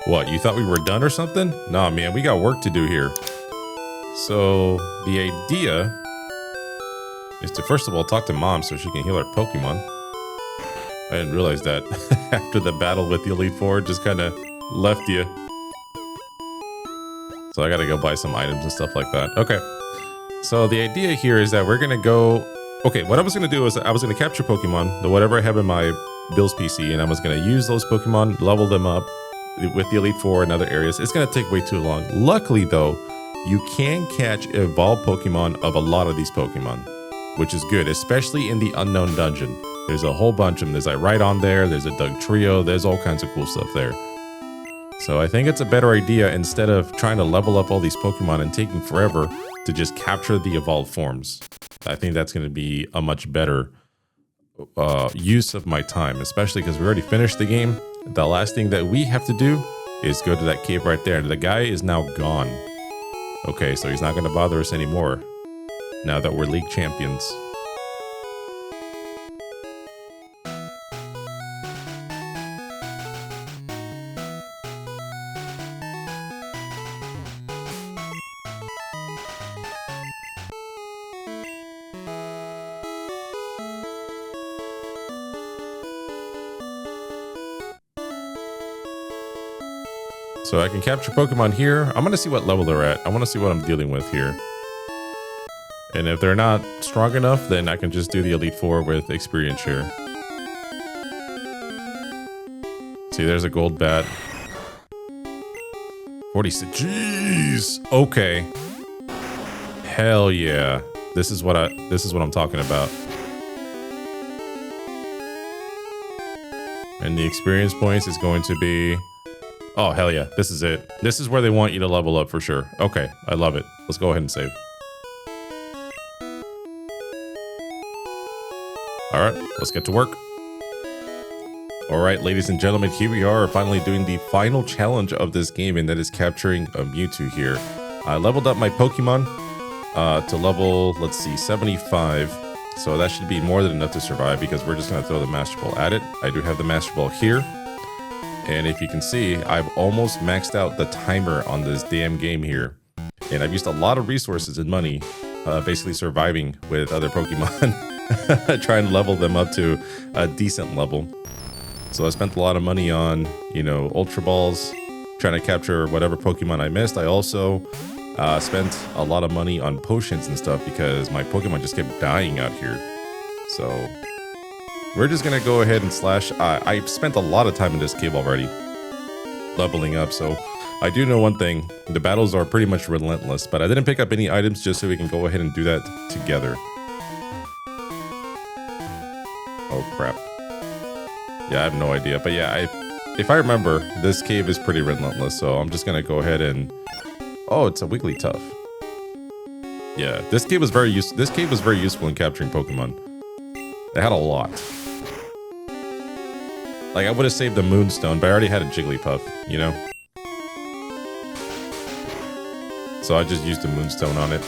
What, you thought we were done or something? Nah, man, we got work to do here. So the idea is to first of all talk to Mom so she can heal our Pokemon. I didn't realize that after the battle with the Elite Four, just kind of left you. So I gotta go buy some items and stuff like that. Okay. So the idea here is that we're gonna go... Okay, what I was gonna do is I was gonna capture Pokemon, whatever I have in my Bill's PC, and I was gonna use those Pokemon, level them up with the Elite Four and other areas. It's gonna take way too long. Luckily though, you can catch evolved Pokemon of a lot of these Pokemon, which is good, especially in the Unknown Dungeon. There's a whole bunch of them. There's like right on there. There's a Doug Trio. There's all kinds of cool stuff there. So I think it's a better idea, instead of trying to level up all these Pokemon and taking forever, to just capture the evolved forms. I think that's going to be a much better use of my time, especially because we already finished the game. The last thing that we have to do is go to that cave right there. The guy is now gone. Okay, so he's not going to bother us anymore now that we're league champions. So I can capture Pokemon here. I'm gonna see what level they're at. I wanna see what I'm dealing with here. And if they're not strong enough, then I can just do the Elite Four with experience share. See, there's a gold bat. 46, jeez, okay. Hell yeah. This is what I'm talking about. And the experience points is going to be, oh, hell yeah. This is it. This is where they want you to level up for sure. Okay, I love it. Let's go ahead and save. All right, let's get to work. All right, ladies and gentlemen, here we are finally doing the final challenge of this game, and that is capturing a Mewtwo here. I leveled up my Pokemon to level, let's see, 75. So that should be more than enough to survive, because we're just going to throw the Master Ball at it. I do have the Master Ball here. And if you can see, I've almost maxed out the timer on this damn game here. And I've used a lot of resources and money, basically surviving with other Pokemon, trying to level them up to a decent level. So I spent a lot of money on, you know, Ultra Balls, trying to capture whatever Pokemon I missed. I also spent a lot of money on potions and stuff, because my Pokemon just kept dying out here. So we're just gonna go ahead and slash. I spent a lot of time in this cave already, leveling up, so I do know one thing. The battles are pretty much relentless, but I didn't pick up any items just so we can go ahead and do that together. Oh crap. Yeah, I have no idea, but yeah, if I remember, this cave is pretty relentless, so I'm just gonna go ahead and... Oh, it's a Wigglytuff. Yeah, this cave was very useful in capturing Pokemon. It had a lot. Like, I would have saved the Moonstone, but I already had a Jigglypuff, you know? So I just used the Moonstone on it.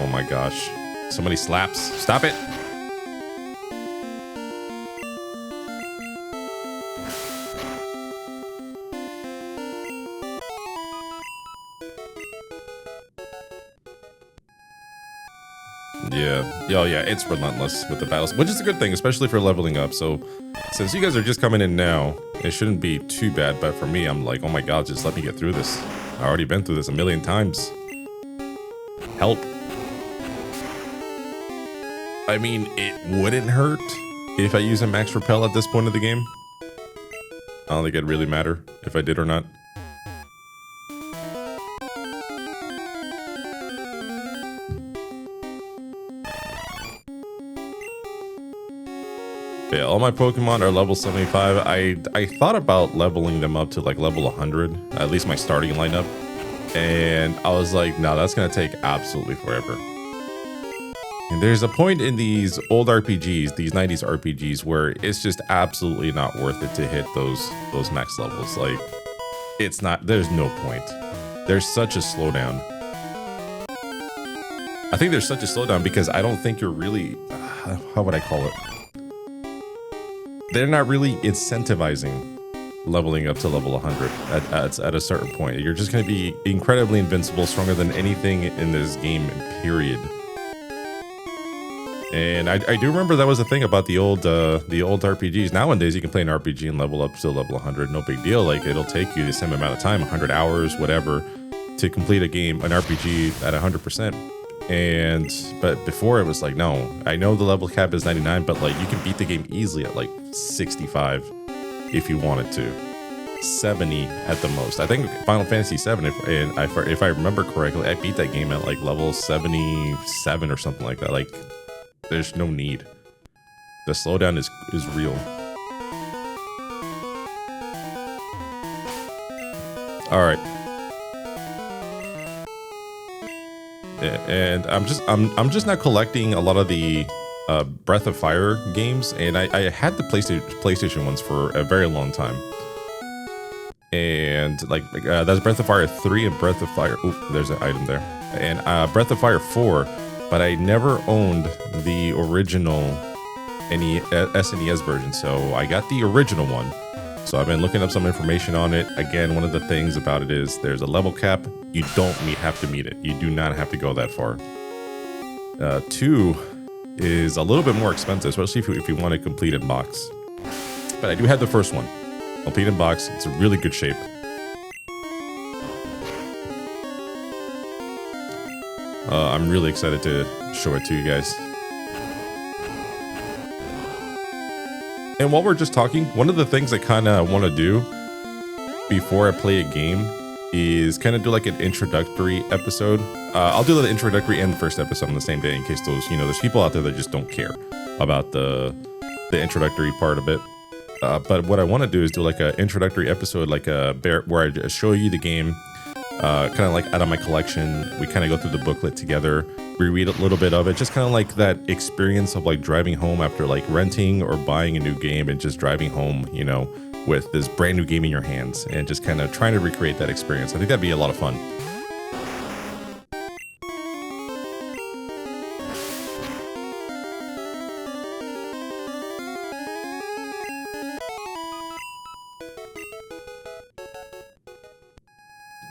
Oh my gosh. So many slaps. Stop it! Yeah, yeah, it's relentless with the battles, which is a good thing, especially for leveling up. So since you guys are just coming in now, it shouldn't be too bad, but for me, I'm like, oh my god, just let me get through this. I've already been through this a million times. Help. I mean, it wouldn't hurt if I use a max repel at this point of the game. I don't think it'd really matter if I did or not. Yeah, all my Pokemon are level 75. I thought about leveling them up to like level 100, at least my starting lineup. And I was like, no, that's gonna take absolutely forever. And there's a point in these old RPGs, these 90s RPGs, where it's just absolutely not worth it to hit those max levels. Like, it's not, there's no point. There's such a slowdown. I think there's such a slowdown because I don't think you're really, how would I call it? they're not really incentivizing leveling up to level 100 at a certain point. You're just going to be incredibly invincible, stronger than anything in this game, period. And I do remember that was a thing about the old RPGs. Nowadays, you can play an RPG and level up to level 100, no big deal. Like, it'll take you the same amount of time, 100 hours, whatever, to complete a game, an RPG at 100%. But before it was like, no, I know the level cap is 99, but like you can beat the game easily at like 65 if you wanted to. 70 at the most. I think Final Fantasy 7, if I remember correctly, I beat that game at like level 77 or something like that. Like, there's no need. The slowdown is real. All right. And I'm just now collecting a lot of the Breath of Fire games, and I had the PlayStation ones for a very long time. And like that's Breath of Fire 3 and Breath of Fire. Ooh, there's an item there. And Breath of Fire 4. But I never owned the original SNES version, so I got the original one. So I've been looking up some information on it. Again, one of the things about it is there's a level cap. You don't have to meet it. You do not have to go that far. 2 is a little bit more expensive, especially if you want a completed box. But I do have the first one, completed box. It's in really good shape. I'm really excited to show it to you guys. And while we're just talking, one of the things I kind of want to do before I play a game is kind of do like an introductory episode. I'll do the introductory and the first episode on the same day in case there's people out there that just don't care about the introductory part of it. But what I want to do is do like an introductory episode, like where I just show you the game. Kind of like out of my collection. We kind of go through the booklet together. We read a little bit of it. Just kind of like that experience of like driving home after like renting or buying a new game and just driving home, with this brand new game in your hands and just kind of trying to recreate that experience. I think that'd be a lot of fun.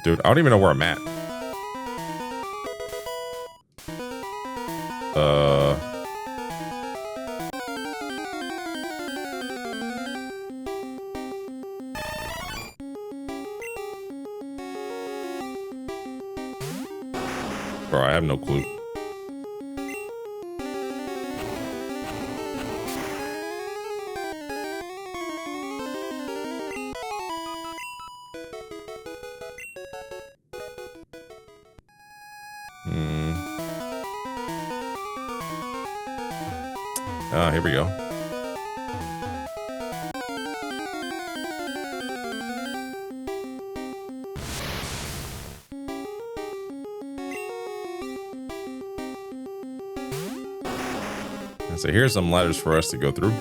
Dude, I don't even know where I'm at. Bro, I have no clue. Here we go. And so here's some ladders for us to go through.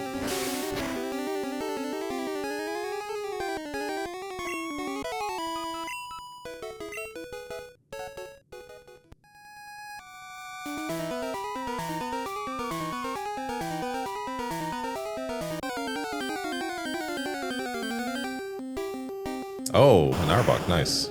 Oh, an Arbok, nice.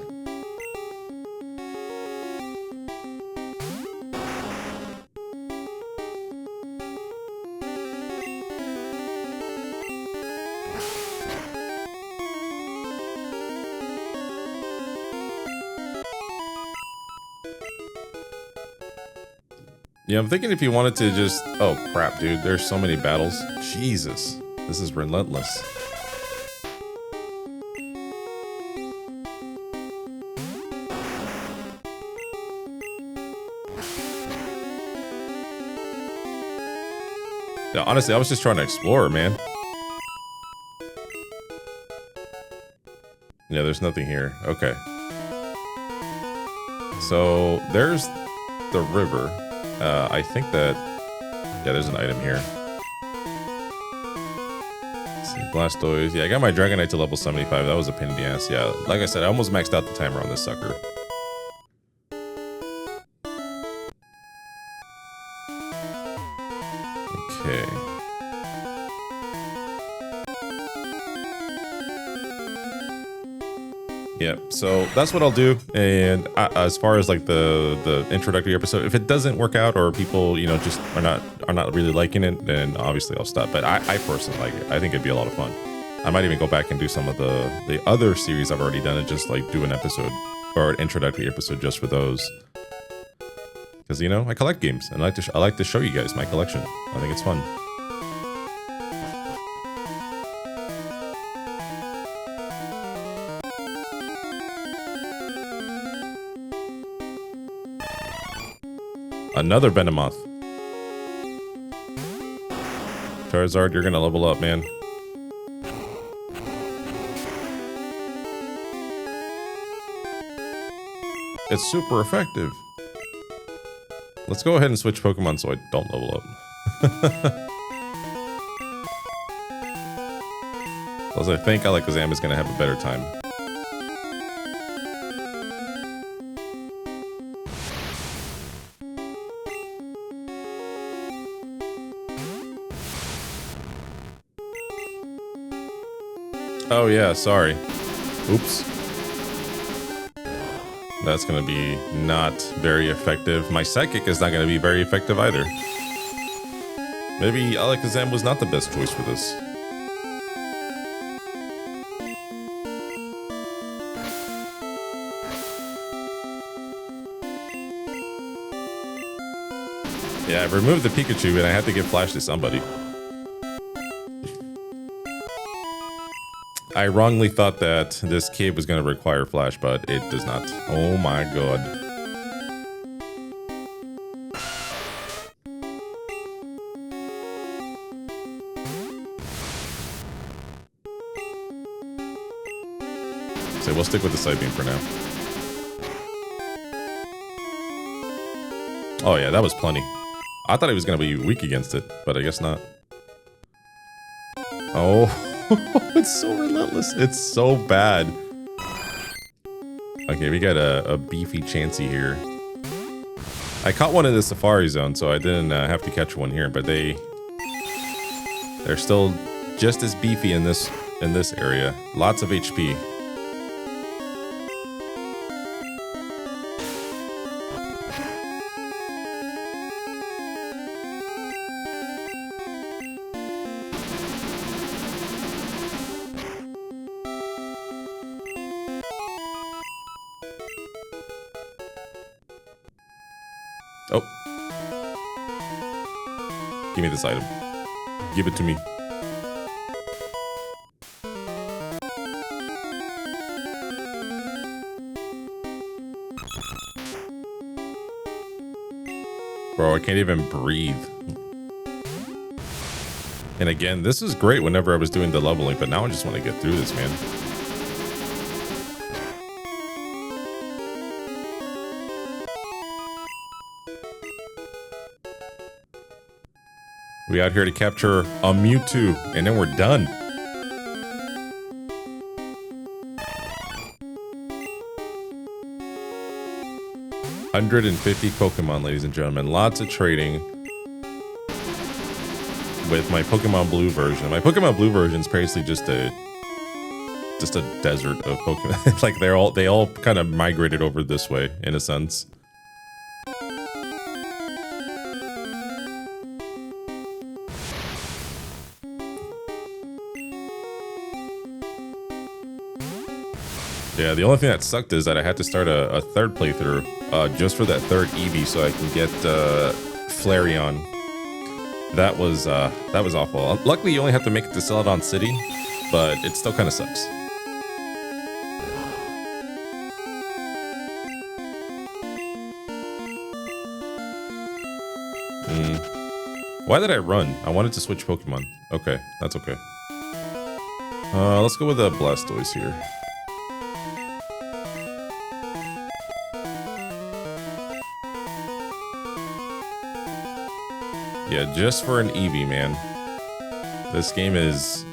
Yeah, I'm thinking if you wanted to just... Oh, crap, dude. There's so many battles. Jesus. This is relentless. Yeah, honestly, I was just trying to explore, man. Yeah, there's nothing here. Okay. So, there's the river. I think that... Yeah, there's an item here. Let's see, Blastoise. Yeah, I got my Dragonite to level 75. That was a pain in the ass. Yeah, like I said, I almost maxed out the timer on this sucker. Okay. Yeah, so that's what I'll do. And as far as like the introductory episode, if it doesn't work out or people, you know, just are not really liking it, then obviously I'll stop. But I personally like it. I think it'd be a lot of fun. I might even go back and do some of the other series I've already done and just like do an episode or an introductory episode just for those. Because, you know, I collect games and I like to show you guys my collection. I think it's fun. Another Venomoth. Charizard, you're gonna level up, man. It's super effective. Let's go ahead and switch Pokemon so I don't level up. Plus, I think Alakazam is gonna have a better time. Oh yeah, sorry. Oops. That's gonna be not very effective. My Psychic is not gonna be very effective either. Maybe Alakazam was not the best choice for this. Yeah, I removed the Pikachu and I had to give Flash to somebody. I wrongly thought that this cave was going to require Flash, but it does not. Oh my god. So we'll stick with the Side Beam for now. Oh yeah, that was plenty. I thought he was going to be weak against it, but I guess not. Oh. It's so relentless. It's so bad. Okay, we got a beefy Chansey here. I caught one in the Safari Zone, so I didn't have to catch one here, but they're still just as beefy in this area. Lots of HP. Oh. Give me this item. Give it to me. Bro, I can't even breathe. And again, this is great whenever I was doing the leveling, but now I just want to get through this, man. We out here to capture a Mewtwo, and then we're done. $150 Pokemon, ladies and gentlemen. Lots of trading with my Pokemon Blue version. My Pokemon Blue version is basically just a desert of Pokemon. Like they all kind of migrated over this way in a sense. Yeah, the only thing that sucked is that I had to start a third playthrough just for that third Eevee so I can get Flareon. That was awful. Luckily, you only have to make it to Celadon City, but it still kind of sucks. Why did I run? I wanted to switch Pokemon. Okay, that's okay. Let's go with the Blastoise here. Yeah, just for an Eevee, man. This game is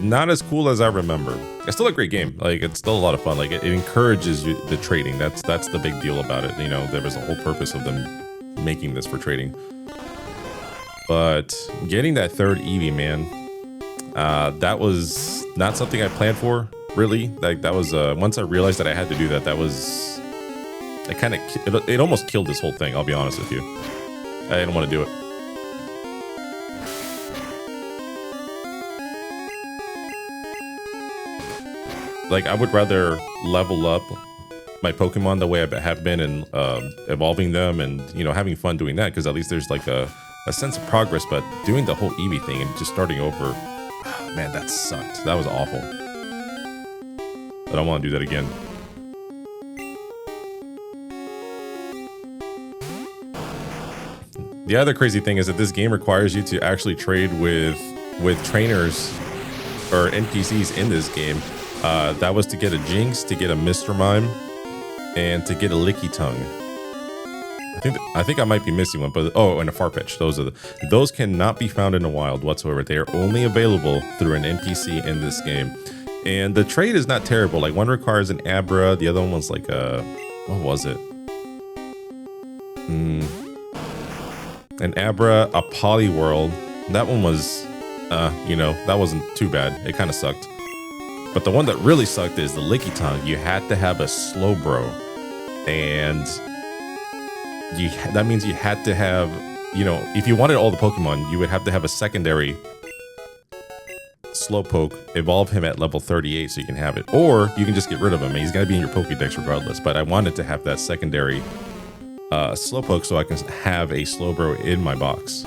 not as cool as I remember. It's still a great game. Like, it's still a lot of fun. Like, it encourages the trading. That's the big deal about it. You know, there was a whole purpose of them making this for trading. But getting that third Eevee, man, that was not something I planned for. Really? Like that was once I realized that I had to do that, that was it almost killed this whole thing, I'll be honest with you. I didn't want to do it. Like I would rather level up my Pokemon the way I have been and evolving them and, you know, having fun doing that, because at least there's like a sense of progress. But doing the whole Eevee thing and just starting over, man, that sucked. That was awful. I don't want to do that again. The other crazy thing is that this game requires you to actually trade with trainers or NPCs in this game. That was to get a Jinx, to get a Mr. Mime, and to get a Licky Tongue. I think I might be missing one, but oh, and a Farfetch. Those cannot be found in the wild whatsoever. They are only available through an NPC in this game. And the trade is not terrible. Like one requires an Abra, the other one was like a, what was it? An Abra, a Poliwhirl. That one was, you know, that wasn't too bad. It kind of sucked. But the one that really sucked is the Licky Tongue. You had to have a Slowbro, and that means you had to have, you know, if you wanted all the Pokemon, you would have to have a secondary Slowpoke, evolve him at level 38 so you can have it, or you can just get rid of him. He's gonna be in your Pokédex regardless. But I wanted to have that secondary Slowpoke so I can have a Slowbro in my box.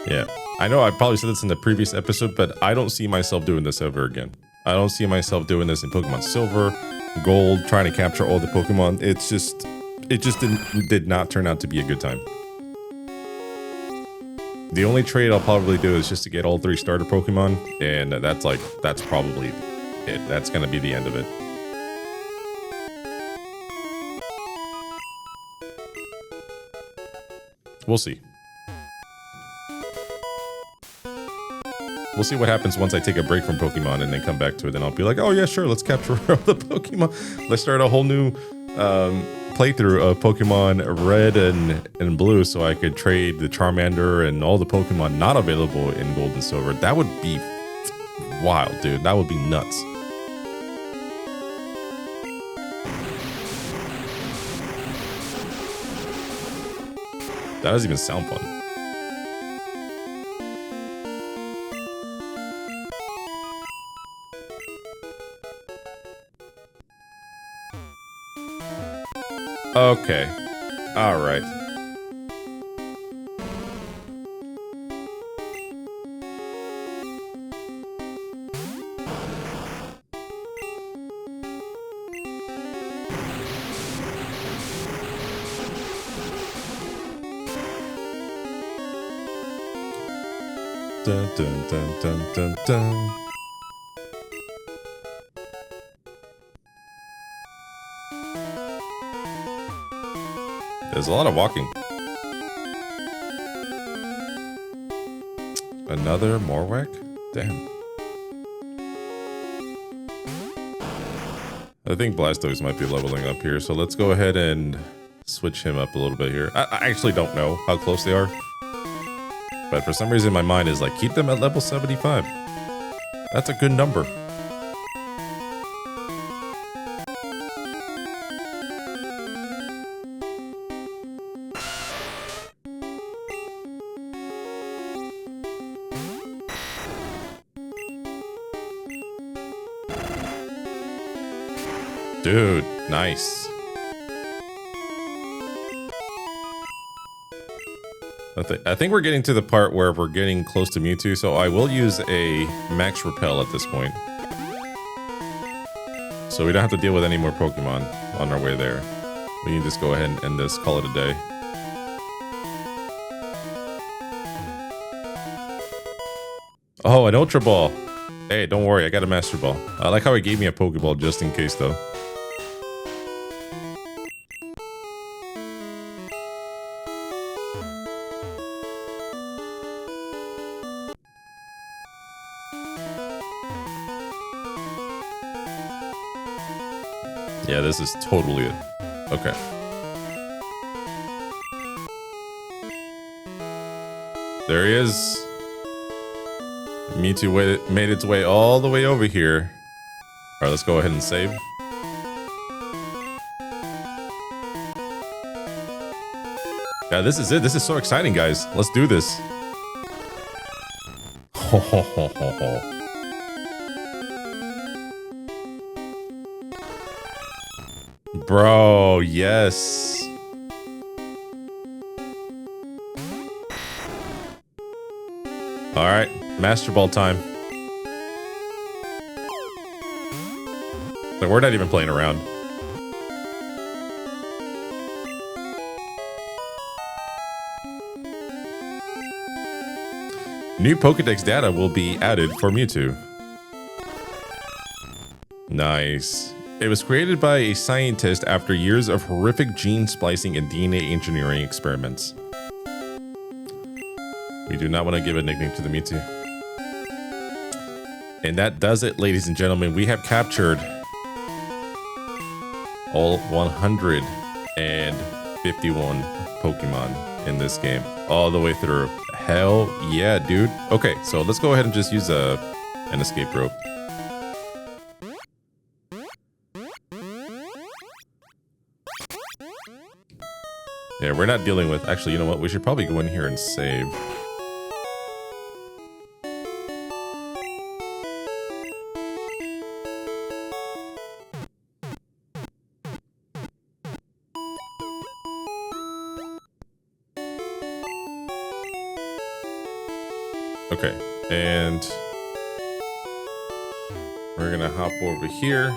Yeah, I know I probably said this in the previous episode, but I don't see myself doing this ever again. I don't see myself doing this in Pokemon Silver, Gold, trying to capture all the Pokemon. It just did not turn out to be a good time. The only trade I'll probably do is just to get all 3 starter Pokemon, and that's probably it. That's gonna be the end of it. We'll see. We'll see what happens once I take a break from Pokemon and then come back to it. Then I'll be like, oh yeah, sure, let's capture all the Pokemon. Let's start a whole new playthrough of Pokemon Red and Blue so I could trade the Charmander and all the Pokemon not available in Gold and Silver. That would be wild, dude. That would be nuts. That doesn't even sound fun. Okay. All right. Dun dun dun dun dun dun. There's a lot of walking. Another Morwak? Damn. I think Blastoise might be leveling up here, so let's go ahead and switch him up a little bit here. I actually don't know how close they are, but for some reason my mind is like, keep them at level 75. That's a good number. Dude, nice. I think we're getting to the part where we're getting close to Mewtwo, so I will use a Max Repel at this point. So we don't have to deal with any more Pokemon on our way there. We can just go ahead and end this, call it a day. Oh, an Ultra Ball. Hey, don't worry, I got a Master Ball. I like how he gave me a Pokeball just in case, though. Yeah, this is totally it. Okay. There he is. Mewtwo made its way all the way over here. All right, let's go ahead and save. Yeah, this is it. This is so exciting, guys. Let's do this. Ho, ho, ho, ho, ho. Bro, yes. All right, Master Ball time. So we're not even playing around. New Pokédex data will be added for Mewtwo. Nice. It was created by a scientist after years of horrific gene splicing and DNA engineering experiments. We do not want to give a nickname to the Mewtwo. And that does it, ladies and gentlemen. We have captured all 151 Pokemon in this game, all the way through. Hell yeah, dude. Okay, so let's go ahead and just use an escape rope. Yeah, we're not dealing with... Actually, you know what? We should probably go in here and save. Okay, and we're gonna hop over here.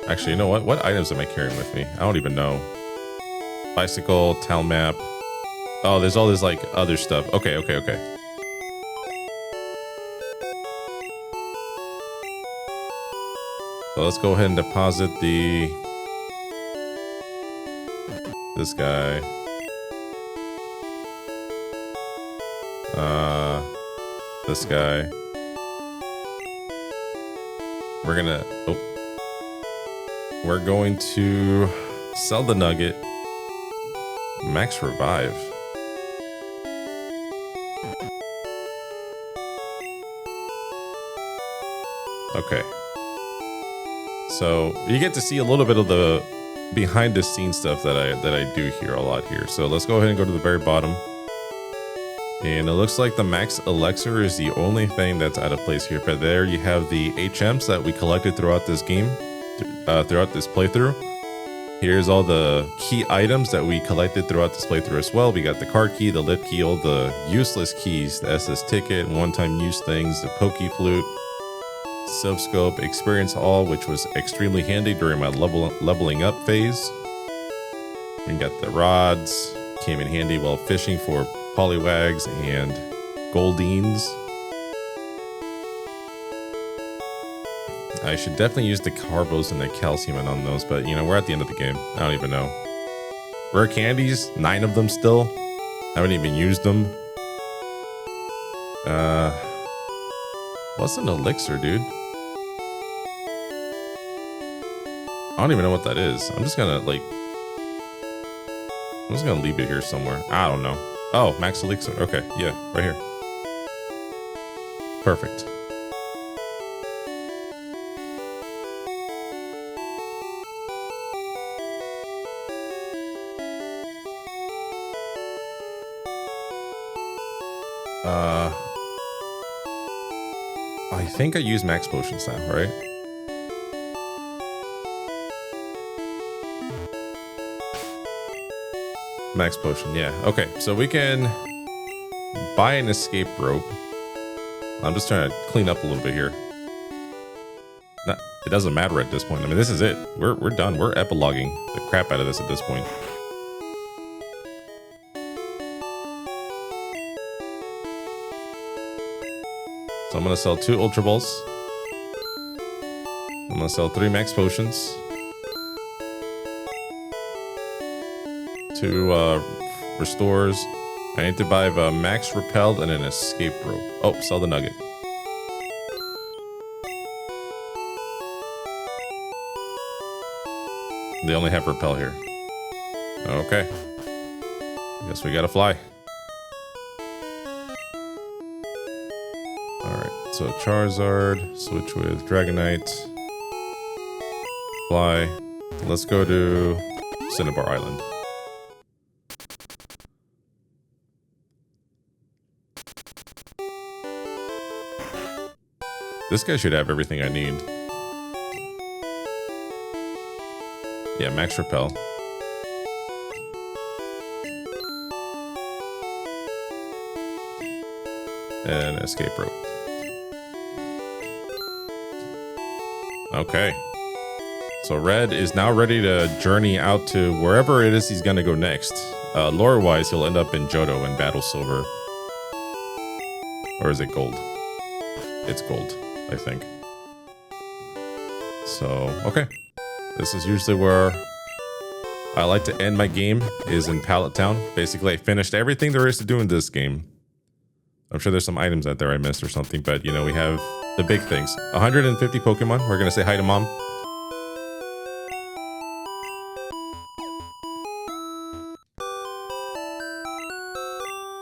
Actually, you know what? What items am I carrying with me? I don't even know. Bicycle, town map. Oh, there's all this like other stuff. Okay, okay, okay. So let's go ahead and deposit this guy. This guy. We're going to sell the nugget. Max revive. Okay. So you get to see a little bit of the behind the scenes stuff that I do here a lot here. So let's go ahead and go to the very bottom. And it looks like the max elixir is the only thing that's out of place here. But there you have the HMs that we collected throughout this game, throughout this playthrough. Here's all the key items that we collected throughout this playthrough as well. We got the card key, the lip key, all the useless keys, the SS ticket, one-time use things, the Poke Flute, Silph Scope, Experience All, which was extremely handy during my leveling up phase. We got the rods, came in handy while fishing for Poliwags and Goldines. I should definitely use the Carbos and the Calcium on those, but you know, we're at the end of the game. I don't even know. Rare candies, 9 of them still. Haven't even used them. What's an elixir, dude? I don't even know what that is. I'm just gonna leave it here somewhere. I don't know. Oh, max elixir. Okay, yeah, right here. Perfect. I think I use max potions now, right? Max potion, yeah. Okay, so we can buy an escape rope. I'm just trying to clean up a little bit here. It doesn't matter at this point. I mean, this is it. We're done. We're epiloguing the crap out of this at this point. So I'm gonna sell 2 Ultra Balls. I'm gonna sell 3 max potions. 2 restores. I need to buy a max repelled and an escape rope. Oh, sell the nugget. They only have repel here. Okay. Guess we gotta fly. Alright, so Charizard, switch with Dragonite. Fly. Let's go to Cinnabar Island. This guy should have everything I need. Yeah, max repel. And escape rope. Okay. So Red is now ready to journey out to wherever it is he's gonna go next. Lore-wise, he'll end up in Johto and Battle Silver. Or is it Gold? It's Gold, I think. So, okay. This is usually where I like to end my game, is in Pallet Town. Basically, I finished everything there is to do in this game. I'm sure there's some items out there I missed or something, but you know, we have the big things. 150 Pokemon. We're gonna say hi to Mom.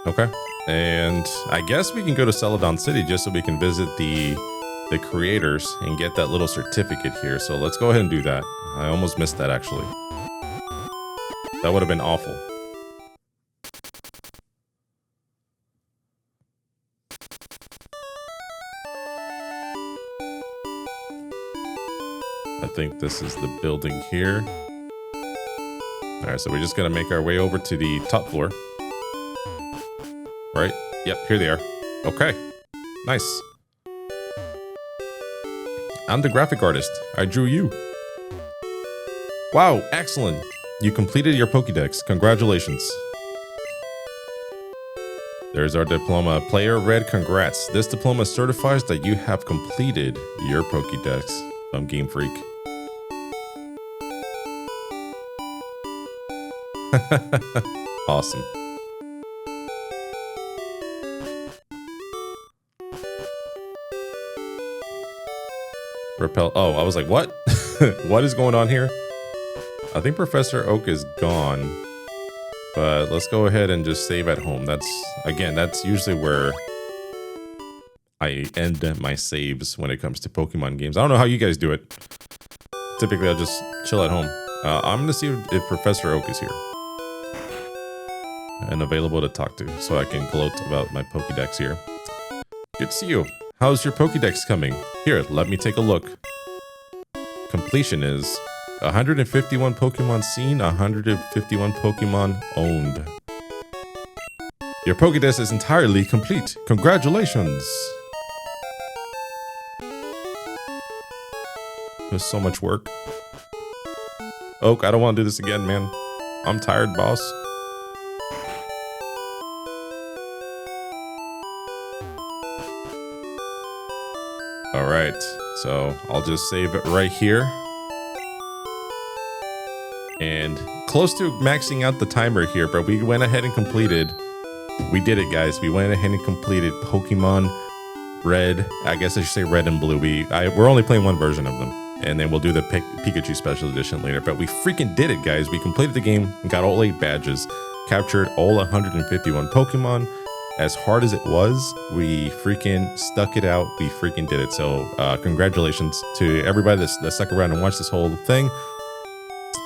Okay. And I guess we can go to Celadon City just so we can visit the creators and get that little certificate here. So let's go ahead and do that. I almost missed that, actually. That would have been awful. I think this is the building here. Alright, so we're just gonna make our way over to the top floor. Right? Yep, here they are. Okay. Nice. I'm the graphic artist. I drew you. Wow, excellent. You completed your Pokédex. Congratulations. There's our diploma. Player Red, congrats. This diploma certifies that you have completed your Pokédex from Game Freak. Awesome. Repel. Oh, I was like, what? What is going on here? I think Professor Oak is gone. But let's go ahead and just save at home. That's, again, that's usually where I end my saves when it comes to Pokemon games. I don't know how you guys do it. Typically, I'll just chill at home. I'm going to see if Professor Oak is here and available to talk to, so I can gloat about my Pokédex here. Good to see you. How's your Pokédex coming? Here, let me take a look. Completion is 151 Pokemon seen, 151 Pokemon owned. Your Pokédex is entirely complete. Congratulations! There's so much work. Oak, I don't want to do this again, man. I'm tired, boss. Alright, so I'll just save it right here. And close to maxing out the timer here, but we went ahead and completed. We did it, guys. We went ahead and completed Pokemon Red. I guess I should say Red and Blue. We're only playing one version of them. And then we'll do the Pikachu Special Edition later. But we freaking did it, guys. We completed the game, got all 8 badges, captured all 151 Pokemon. As hard as it was, we freaking stuck it out. We freaking did it. So congratulations to everybody that stuck around and watched this whole thing.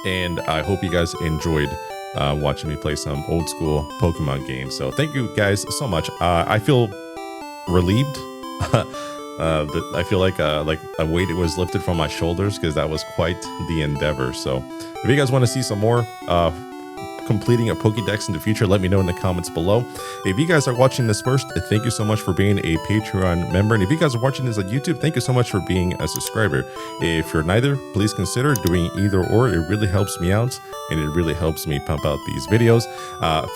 And I hope you guys enjoyed watching me play some old school Pokemon games. So thank you guys so much. I feel relieved. I feel like a weight was lifted from my shoulders, because that was quite the endeavor. So if you guys want to see some more completing a Pokédex in the future, let me know in the comments below. If you guys are watching this first, thank you so much for being a Patreon member. And if you guys are watching this on YouTube, thank you so much for being a subscriber. If you're neither, please consider doing either or. It really helps me out, and it really helps me pump out these videos.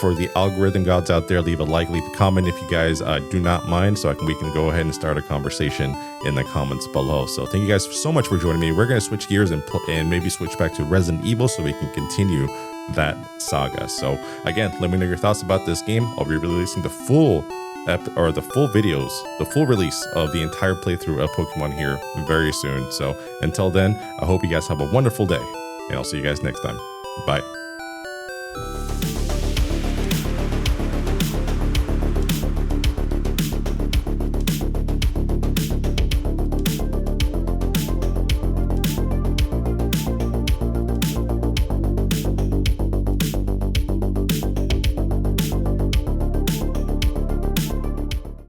For the algorithm gods out there, leave a like, leave a comment if you guys do not mind, so we can go ahead and start a conversation in the comments below. So thank you guys so much for joining me. We're going to switch gears and maybe switch back to Resident Evil so we can continue that saga. So again, let me know your thoughts about this game. I'll be releasing the full videos, the full release of the entire playthrough of Pokemon here very soon. So until then, I hope you guys have a wonderful day. and I'll see you guys next time. Bye.